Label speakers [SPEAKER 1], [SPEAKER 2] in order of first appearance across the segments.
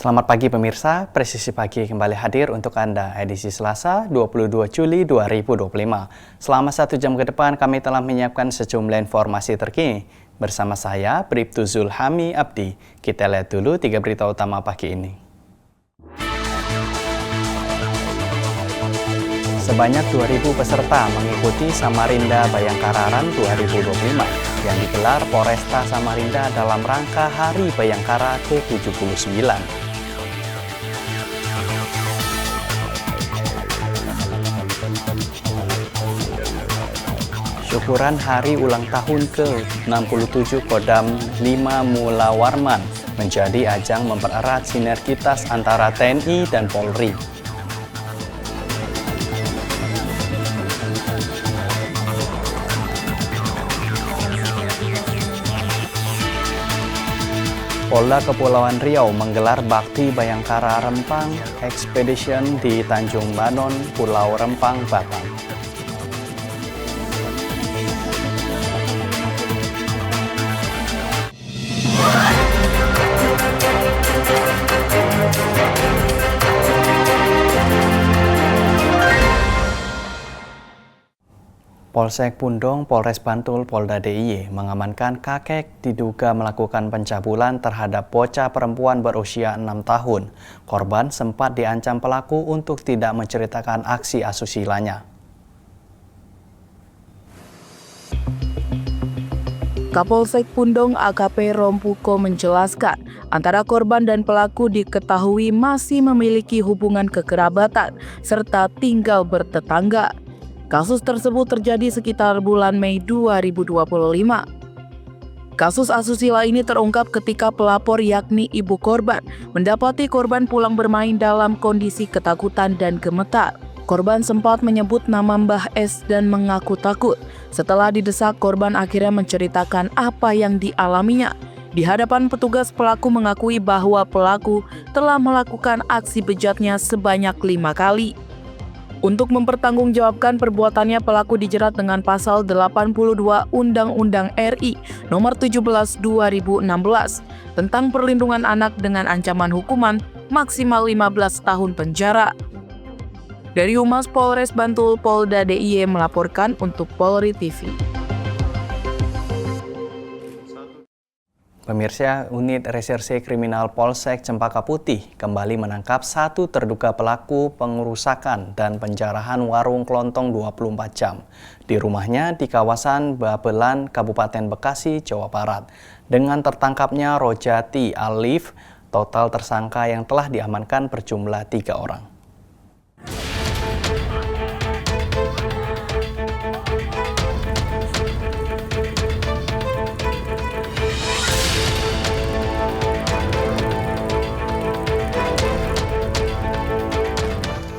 [SPEAKER 1] Selamat pagi pemirsa, Presisi Pagi kembali hadir untuk Anda edisi Selasa 22 Juli 2025. Selama 1 jam ke depan kami telah menyiapkan sejumlah informasi terkini. Bersama saya, Bribtu Zulhami Abdi. Kita lihat dulu 3 berita utama pagi ini. Sebanyak 2.000 peserta mengikuti Samarinda Bayangkara Run 2025 yang digelar Polresta Samarinda dalam rangka Hari Bayangkara ke-79. Syukuran hari ulang tahun ke-67 Kodam 5 Mula Warman menjadi ajang mempererat sinergitas antara TNI dan Polri. Polda Kepulauan Riau menggelar Bakti Bayangkara Rempang Expedition di Tanjung Banon, Pulau Rempang, Batam. Polsek Pundong, Polres Bantul, Polda DIY mengamankan kakek diduga melakukan pencabulan terhadap bocah perempuan berusia 6 tahun. Korban sempat diancam pelaku untuk tidak menceritakan aksi asusilanya.
[SPEAKER 2] Kapolsek Pundong AKP Rompuko menjelaskan, antara korban dan pelaku diketahui masih memiliki hubungan kekerabatan serta tinggal bertetangga. Kasus tersebut terjadi sekitar bulan Mei 2025. Kasus asusila ini terungkap ketika pelapor yakni ibu korban mendapati korban pulang bermain dalam kondisi ketakutan dan gemetar. Korban sempat menyebut nama Mbah S dan mengaku takut. Setelah didesak, korban akhirnya menceritakan apa yang dialaminya. Di hadapan petugas, pelaku mengakui bahwa pelaku telah melakukan aksi bejatnya sebanyak 5 kali. Untuk mempertanggungjawabkan perbuatannya, pelaku dijerat dengan pasal 82 Undang-Undang RI Nomor 17 2016 tentang perlindungan anak dengan ancaman hukuman maksimal 15 tahun penjara. Dari Humas Polres Bantul, Polda DIY melaporkan untuk Polri TV.
[SPEAKER 1] Pemirsa, unit reserse kriminal Polsek Cempaka Putih kembali menangkap 1 terduga pelaku pengerusakan dan penjarahan warung kelontong 24 jam di rumahnya di kawasan Babelan, Kabupaten Bekasi, Jawa Barat. Dengan tertangkapnya Rojati Alif, total tersangka yang telah diamankan berjumlah 3 orang.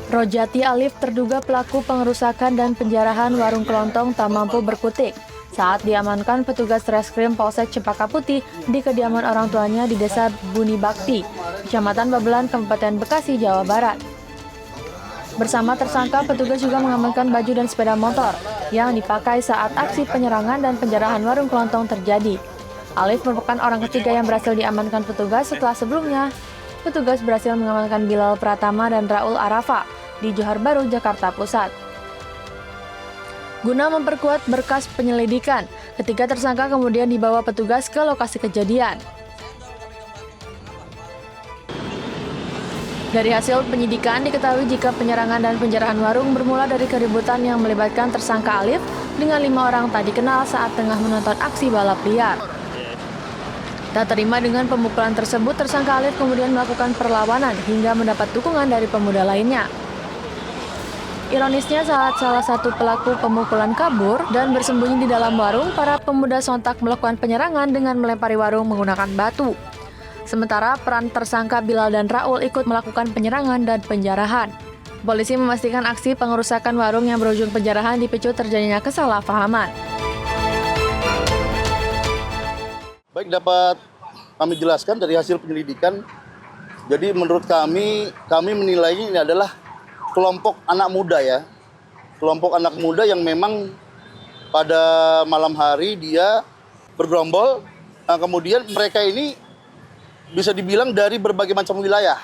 [SPEAKER 3] Rojati Alif terduga pelaku pengerusakan dan penjarahan warung kelontong tak mampu berkutik saat diamankan petugas Reskrim Polsek Cempaka Putih di kediaman orang tuanya di Desa Buni Bakti, Kecamatan Babelan, Kabupaten Bekasi, Jawa Barat. Bersama tersangka, petugas juga mengamankan baju dan sepeda motor yang dipakai saat aksi penyerangan dan penjarahan warung kelontong terjadi. Alif merupakan orang ketiga yang berhasil diamankan petugas setelah sebelumnya petugas berhasil mengamankan Bilal Pratama dan Raul Arafa di Johar Baru, Jakarta Pusat. Guna memperkuat berkas penyelidikan, ketiga tersangka kemudian dibawa petugas ke lokasi kejadian. Dari hasil penyidikan diketahui jika penyerangan dan penjarahan warung bermula dari keributan yang melibatkan tersangka Alif dengan 5 orang tak dikenal saat tengah menonton aksi balap liar. Tak terima dengan pemukulan tersebut, tersangka Alif kemudian melakukan perlawanan hingga mendapat dukungan dari pemuda lainnya. Ironisnya, saat salah satu pelaku pemukulan kabur dan bersembunyi di dalam warung, para pemuda sontak melakukan penyerangan dengan melempari warung menggunakan batu. Sementara peran tersangka Bilal dan Raul ikut melakukan penyerangan dan penjarahan. Polisi memastikan aksi pengerusakan warung yang berujung penjarahan dipicu terjadinya kesalahpahaman.
[SPEAKER 4] Baik, dapat kami jelaskan dari hasil penyelidikan. Jadi menurut kami menilainya ini adalah kelompok anak muda ya. Kelompok anak muda yang memang pada malam hari dia bergerombol. Nah, kemudian mereka ini bisa dibilang dari berbagai macam wilayah.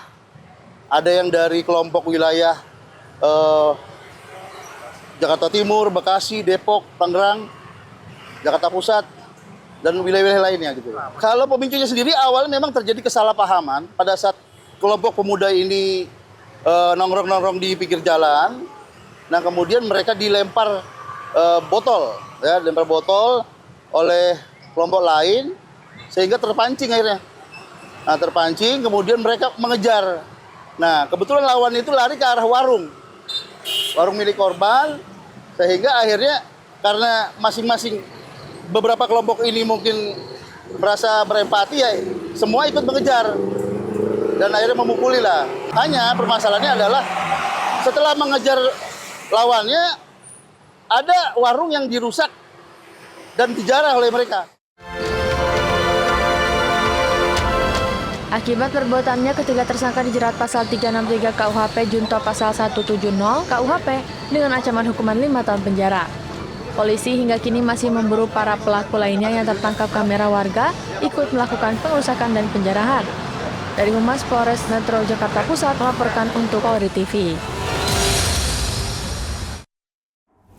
[SPEAKER 4] Ada yang dari kelompok wilayah Jakarta Timur, Bekasi, Depok, Tangerang, Jakarta Pusat, dan wilayah-wilayah lainnya gitu. Kalau pemicunya sendiri awalnya memang terjadi kesalahpahaman pada saat kelompok pemuda ini nongkrong-nongkrong di pinggir jalan. Nah kemudian mereka dilempar botol, ya, dilempar botol oleh kelompok lain sehingga terpancing akhirnya. Nah terpancing, kemudian mereka mengejar. Nah kebetulan lawan itu lari ke arah warung milik korban, sehingga akhirnya karena masing-masing beberapa kelompok ini mungkin merasa berempati, ya semua ikut mengejar dan akhirnya memukuli lah. Hanya permasalahannya adalah setelah mengejar lawannya ada warung yang dirusak dan dijarah oleh mereka.
[SPEAKER 3] Akibat perbuatannya, ketiga tersangka dijerat pasal 363 KUHP junto pasal 170 KUHP dengan ancaman hukuman 5 tahun penjara. Polisi hingga kini masih memburu para pelaku lainnya yang tertangkap kamera warga ikut melakukan pengerusakan dan penjarahan. Dari Humas Polres Metro Jakarta Pusat melaporkan untuk Polri TV.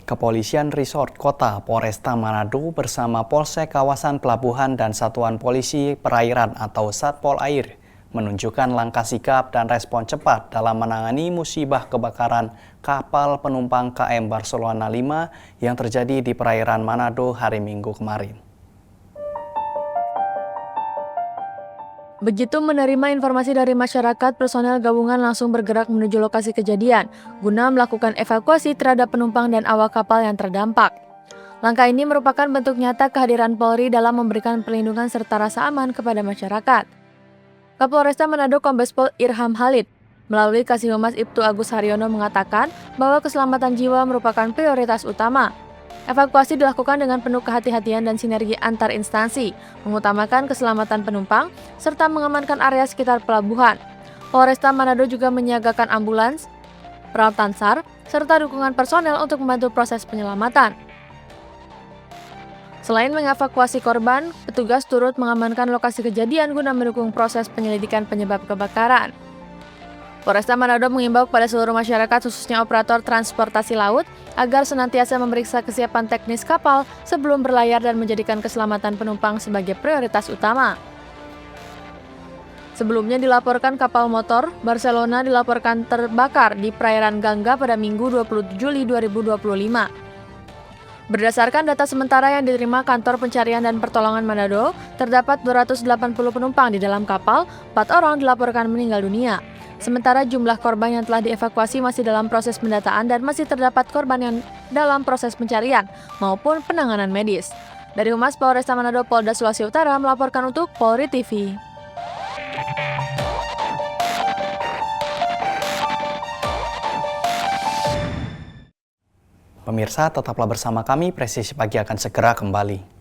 [SPEAKER 1] Kepolisian Resort Kota Polresta Manado bersama Polsek Kawasan Pelabuhan dan Satuan Polisi Perairan atau Satpol Air menunjukkan langkah sigap dan respon cepat dalam menangani musibah kebakaran kapal penumpang KM Barcelona 5 yang terjadi di perairan Manado hari Minggu kemarin.
[SPEAKER 3] Begitu menerima informasi dari masyarakat, personel gabungan langsung bergerak menuju lokasi kejadian guna melakukan evakuasi terhadap penumpang dan awak kapal yang terdampak. Langkah ini merupakan bentuk nyata kehadiran Polri dalam memberikan perlindungan serta rasa aman kepada masyarakat. Kapolresta Manado Kombes Pol Irham Halid melalui Kasih Humas Ibtu Agus Haryono mengatakan bahwa keselamatan jiwa merupakan prioritas utama. Evakuasi dilakukan dengan penuh kehati-hatian dan sinergi antar instansi, mengutamakan keselamatan penumpang, serta mengamankan area sekitar pelabuhan. Polresta Manado juga menyiagakan ambulans, peralatan SAR, serta dukungan personel untuk membantu proses penyelamatan. Selain mengevakuasi korban, petugas turut mengamankan lokasi kejadian guna mendukung proses penyelidikan penyebab kebakaran. Polresta Manado mengimbau kepada seluruh masyarakat khususnya operator transportasi laut agar senantiasa memeriksa kesiapan teknis kapal sebelum berlayar dan menjadikan keselamatan penumpang sebagai prioritas utama. Sebelumnya dilaporkan kapal motor Barcelona dilaporkan terbakar di perairan Gangga pada Minggu 27 Juli 2025. Berdasarkan data sementara yang diterima Kantor Pencarian dan Pertolongan Manado, terdapat 280 penumpang di dalam kapal, 4 orang dilaporkan meninggal dunia. Sementara jumlah korban yang telah dievakuasi masih dalam proses pendataan dan masih terdapat korban yang dalam proses pencarian maupun penanganan medis. Dari Humas Polresta Manado Polda Sulawesi Utara melaporkan untuk Polri TV.
[SPEAKER 1] Pemirsa, tetaplah bersama kami, Presisi Pagi akan segera kembali.